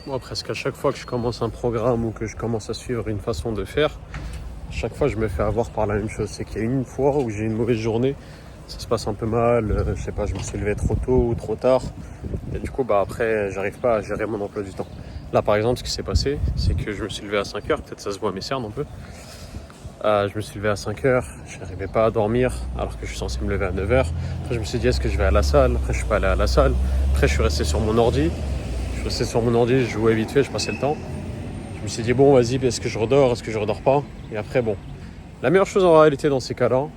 Moi, presque à chaque fois que je commence un programme ou que je commence à suivre une façon de faire, à chaque fois je me fais avoir par la même chose. C'est qu'il y a une fois où j'ai une mauvaise journée, ça se passe un peu mal, je sais pas, je me suis levé trop tôt ou trop tard. Et du coup, après, j'arrive pas à gérer mon emploi du temps. Là, par exemple, ce qui s'est passé, c'est que je me suis levé à 5 heures, peut-être ça se voit à mes cernes un peu. Je me suis levé à 5 heures, je n'arrivais pas à dormir alors que je suis censé me lever à 9 heures. Après, je me suis dit, est-ce que je vais à la salle? Après, je suis pas allé à la salle. Après, je suis resté sur mon ordi. Je jouais vite fait, je passais le temps. Je me suis dit, bon, vas-y, est-ce que je redors? Est-ce que je redors pas? Et après, bon. La meilleure chose en réalité dans ces cas-là,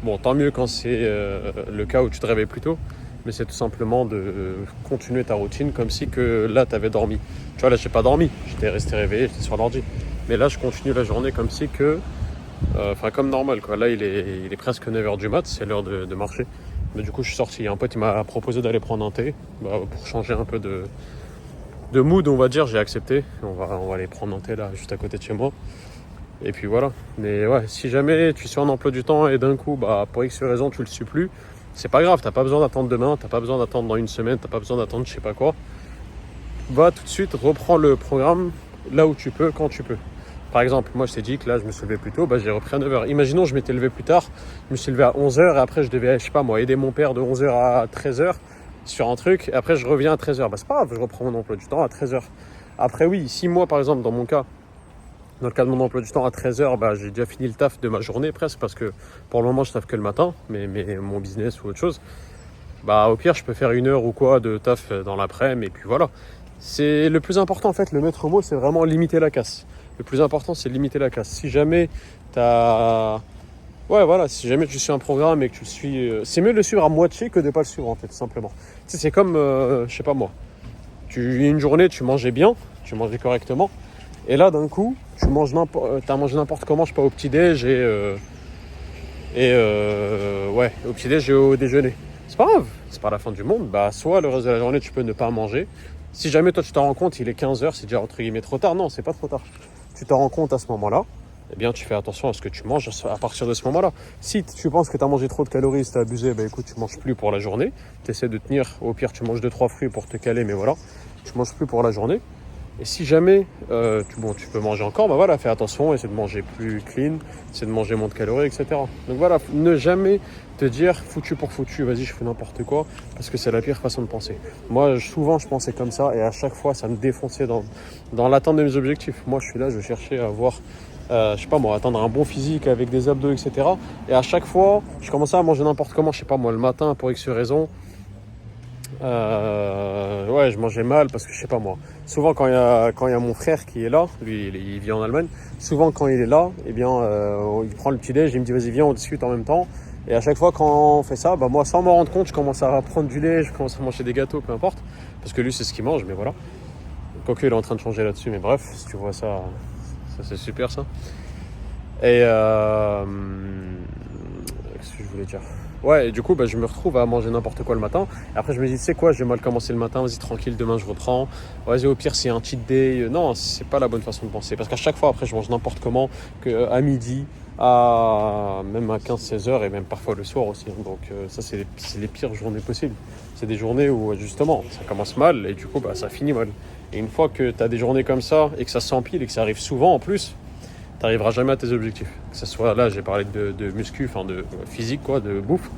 bon, tant mieux quand c'est le cas où tu te réveilles plus tôt, mais c'est tout simplement de continuer ta routine comme si que là, tu avais dormi. Tu vois, là, j'ai pas dormi, j'étais resté réveillé, j'étais sur l'ordi. Mais là, je continue la journée comme si que... comme normal, quoi. Là, il est presque 9 heures du mat, c'est l'heure de marcher. Mais du coup, je suis sorti. Un pote, il m'a proposé d'aller prendre un thé pour changer un peu de mood, on va dire. J'ai accepté. On va aller prendre un thé là, juste à côté de chez moi. Et puis voilà. Mais ouais, si jamais tu suis un emploi du temps et d'un coup, pour X raison, tu le suis plus, c'est pas grave. T'as pas besoin d'attendre demain, t'as pas besoin d'attendre dans une semaine, t'as pas besoin d'attendre je sais pas quoi. Va tout de suite, reprends le programme là où tu peux, quand tu peux. Par exemple, moi je t'ai dit que là je me suis levé plus tôt, j'ai repris à 9 heures. Imaginons je m'étais levé plus tard, je me suis levé à 11 heures et après je devais, je sais pas moi, aider mon père de 11 heures à 13 heures sur un truc et après je reviens à 13 heures. C'est pas grave, je reprends mon emploi du temps à 13 heures. Après oui, si moi par exemple dans mon cas, dans le cas de mon emploi du temps à 13 heures, j'ai déjà fini le taf de ma journée presque parce que pour le moment je taffe que le matin, mais mon business ou autre chose, au pire je peux faire une heure ou quoi de taf dans l'après-midi et puis voilà. C'est le plus important en fait, le maître mot c'est vraiment limiter la casse. Le plus important c'est limiter la casse. Si jamais si jamais tu suis un programme et que tu le suis, c'est mieux de le suivre à moitié que de ne pas le suivre en fait, tout simplement. Tu sais, c'est comme, je sais pas moi, une journée tu mangeais bien, tu mangeais correctement, et là d'un coup tu manges t'as mangé n'importe comment, je sais pas, au petit-déj au petit-déj et au déjeuner. C'est pas grave, c'est pas la fin du monde. Soit le reste de la journée tu peux ne pas manger. Si jamais toi tu t'en rends compte, il est 15 heures, c'est déjà entre guillemets trop tard. Non, c'est pas trop tard. Tu t'en rends compte à ce moment-là, eh bien tu fais attention à ce que tu manges à partir de ce moment-là. Si tu penses que tu as mangé trop de calories, si tu as abusé, écoute, tu manges plus pour la journée. Tu essaies de tenir, au pire tu manges 2-3 fruits pour te caler, mais voilà, tu manges plus pour la journée. Et si jamais tu peux manger encore, fais attention, essaie de manger plus clean, essaie de manger moins de calories, etc. Donc voilà, ne jamais te dire foutu pour foutu, vas-y je fais n'importe quoi, parce que c'est la pire façon de penser. Moi souvent je pensais comme ça et à chaque fois ça me défonçait dans l'atteinte de mes objectifs. Moi je suis là, je cherchais à avoir, atteindre un bon physique avec des abdos, etc. Et à chaque fois je commençais à manger n'importe comment, je sais pas moi, le matin pour X raison. Je mangeais mal parce que je sais pas moi. Souvent quand il y a mon frère qui est là, lui il vit en Allemagne. Souvent quand il est là, il prend le petit déj, il me dit vas-y viens on discute en même temps. Et à chaque fois quand on fait ça, moi sans m'en rendre compte, je commence à prendre du lait, je commence à manger des gâteaux, peu importe, parce que lui c'est ce qu'il mange, mais voilà. Quoique il est en train de changer là-dessus, mais bref, si tu vois ça c'est super ça. Et qu'est-ce que je voulais dire? Ouais, et du coup, je me retrouve à manger n'importe quoi le matin. Et après, je me dis, tu sais quoi, j'ai mal commencé le matin, vas-y, tranquille, demain je reprends. Vas-y, au pire, c'est un cheat day. Non, c'est pas la bonne façon de penser. Parce qu'à chaque fois, après, je mange n'importe comment, à midi, même à 15-16 heures, et même parfois le soir aussi. Donc, ça, c'est les pires journées possibles. C'est des journées où, justement, ça commence mal, et du coup, ça finit mal. Et une fois que tu as des journées comme ça, et que ça s'empile, et que ça arrive souvent en plus, t'arriveras jamais à tes objectifs. Que ce soit là, j'ai parlé de muscu, de physique, de bouffe,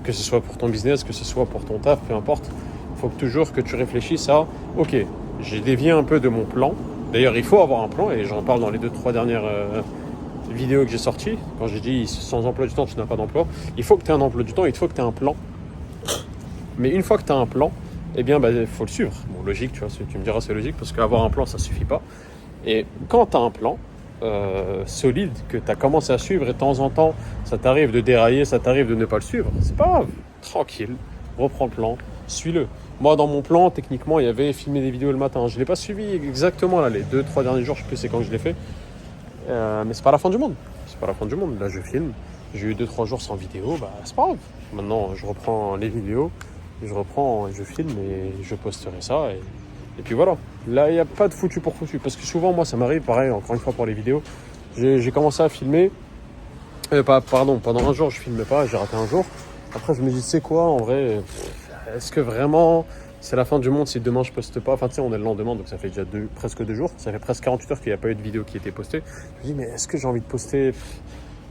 que ce soit pour ton business, que ce soit pour ton taf, peu importe. Il faut toujours que tu réfléchisses à, ok, j'ai dévié un peu de mon plan. D'ailleurs, il faut avoir un plan, et j'en parle dans les 2-3 dernières vidéos que j'ai sorties. Quand j'ai dit sans emploi du temps, tu n'as pas d'emploi. Il faut que tu aies un emploi du temps, il faut que tu aies un plan. Mais une fois que tu as un plan, il faut le suivre. Bon, logique, tu vois, tu me diras c'est logique, parce qu'avoir un plan, ça suffit pas. Et quand tu as un plan, solide que tu as commencé à suivre et de temps en temps ça t'arrive de dérailler, ça t'arrive de ne pas le suivre, c'est pas grave, tranquille, reprends le plan, suis-le. Moi dans mon plan techniquement il y avait filmer des vidéos le matin, je l'ai pas suivi exactement là, les 2-3 derniers jours, je sais plus c'est quand que je l'ai fait, mais c'est pas la fin du monde, là je filme, j'ai eu 2-3 jours sans vidéo, c'est pas grave, maintenant je reprends les vidéos, je filme et je posterai ça et puis voilà, là il n'y a pas de foutu pour foutu, parce que souvent moi ça m'arrive, pareil, encore une fois pour les vidéos, j'ai commencé à filmer, pendant un jour je filmais pas, j'ai raté un jour, après je me dis c'est quoi en vrai, est-ce que vraiment c'est la fin du monde si demain je poste pas. Enfin, tu sais, on est le lendemain, donc ça fait déjà presque 2 jours. Ça fait presque 48 heures qu'il n'y a pas eu de vidéo qui était postée. Je me dis, mais est-ce que j'ai envie de poster?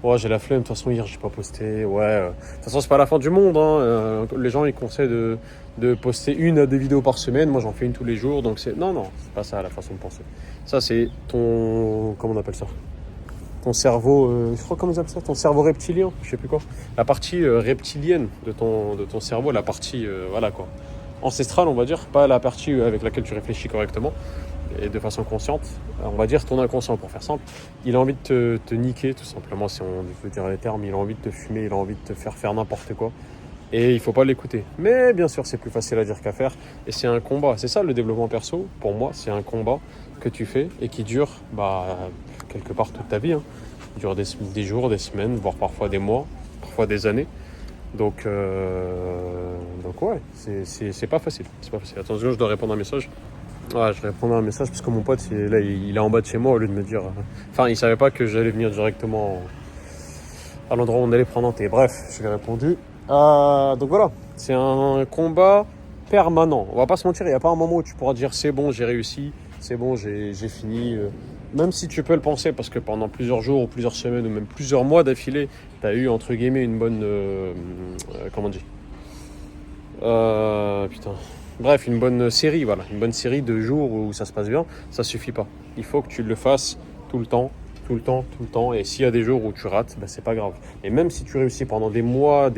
Ouais, j'ai la flemme. De toute façon, hier, j'ai pas posté. Ouais. De toute façon, c'est pas la fin du monde. Hein. Les gens, ils conseillent de poster 1 à 2 vidéos par semaine. Moi, j'en fais une tous les jours. Donc, non, c'est pas ça la façon de penser. Ça, c'est ton. Comment on appelle ça? Ton cerveau, je crois comment ils appellent ça, ton cerveau reptilien, je sais plus quoi. La partie reptilienne de ton cerveau, la partie, voilà quoi, ancestrale on va dire, pas la partie avec laquelle tu réfléchis correctement et de façon consciente. On va dire ton inconscient pour faire simple. Il a envie de te niquer tout simplement, si on veut dire les termes. Il a envie de te fumer, il a envie de te faire faire n'importe quoi. Et il faut pas l'écouter. Mais bien sûr, c'est plus facile à dire qu'à faire. Et c'est un combat. C'est ça le développement perso. Pour moi, c'est un combat que tu fais et qui dure quelque part toute ta vie. Hein. Il dure des jours, des semaines, voire parfois des mois, parfois des années. Donc ouais, c'est pas facile. C'est pas facile. Attention, je dois répondre à un message. Ouais, je répondais à un message parce que mon pote, il est en bas de chez moi au lieu de me dire... Enfin, il savait pas que j'allais venir directement à l'endroit où on allait prendre un thé. Bref, je lui ai répondu. Donc voilà, c'est un combat permanent. On va pas se mentir, il n'y a pas un moment où tu pourras dire c'est bon, j'ai réussi, c'est bon, j'ai fini. Même si tu peux le penser, parce que pendant plusieurs jours ou plusieurs semaines ou même plusieurs mois d'affilée, tu as eu entre guillemets une bonne... comment on dit putain. Bref, une bonne série, voilà. Une bonne série de jours où ça se passe bien, ça suffit pas. Il faut que tu le fasses tout le temps. Tout le temps. Et s'il y a des jours où tu rates, c'est pas grave. Et même si tu réussis pendant des mois,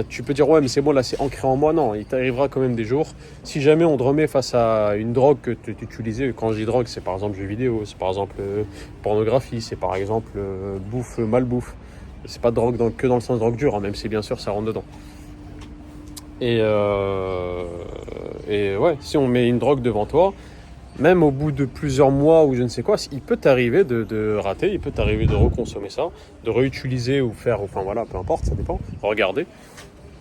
tu peux dire ouais, mais c'est bon, là c'est ancré en moi. Non, il t'arrivera quand même des jours. Si jamais on te remet face à une drogue que tu utilisais, quand je dis drogue, c'est par exemple jeux vidéo, c'est par exemple pornographie, c'est par exemple malbouffe. C'est pas drogue que dans le sens drogue dure, hein, même si bien sûr ça rentre dedans. Et ouais, si on met une drogue devant toi, même au bout de plusieurs mois ou je ne sais quoi, il peut t'arriver de rater, il peut t'arriver de reconsommer ça, de réutiliser ou faire, enfin voilà, peu importe, ça dépend, regarder.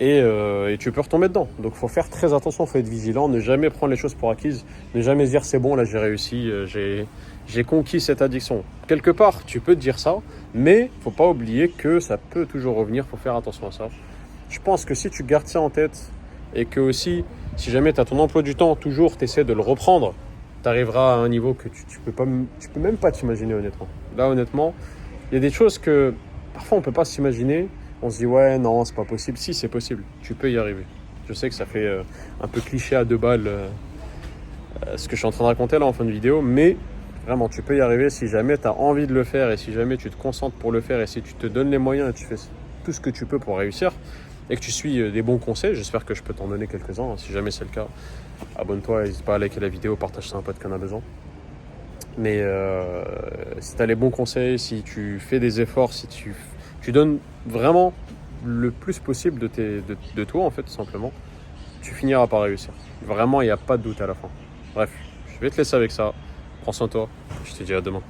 Et tu peux retomber dedans. Donc il faut faire très attention, il faut être vigilant, ne jamais prendre les choses pour acquises, ne jamais se dire c'est bon, là j'ai réussi, j'ai conquis cette addiction. Quelque part, tu peux te dire ça, mais il ne faut pas oublier que ça peut toujours revenir, il faut faire attention à ça. Je pense que si tu gardes ça en tête et que aussi, si jamais tu as ton emploi du temps, toujours tu essaies de le reprendre, tu arriveras à un niveau que tu peux même pas t'imaginer honnêtement. Là honnêtement, il y a des choses que parfois on peut pas s'imaginer. On se dit ouais non c'est pas possible. Si c'est possible, tu peux y arriver. Je sais que ça fait un peu cliché à 2 balles ce que je suis en train de raconter là en fin de vidéo, mais vraiment tu peux y arriver si jamais tu as envie de le faire et si jamais tu te concentres pour le faire et si tu te donnes les moyens et tu fais tout ce que tu peux pour réussir et que tu suis des bons conseils. J'espère que je peux t'en donner quelques-uns. Si jamais c'est le cas, abonne-toi, n'hésite pas à liker la vidéo, partage ça à un pote qui en a besoin. Mais si tu as les bons conseils, si tu fais des efforts, si tu donnes vraiment le plus possible de toi en fait tout simplement, tu finiras par réussir. Vraiment, il n'y a pas de doute à la fin. Bref, je vais te laisser avec ça. Prends soin de toi. Je te dis à demain.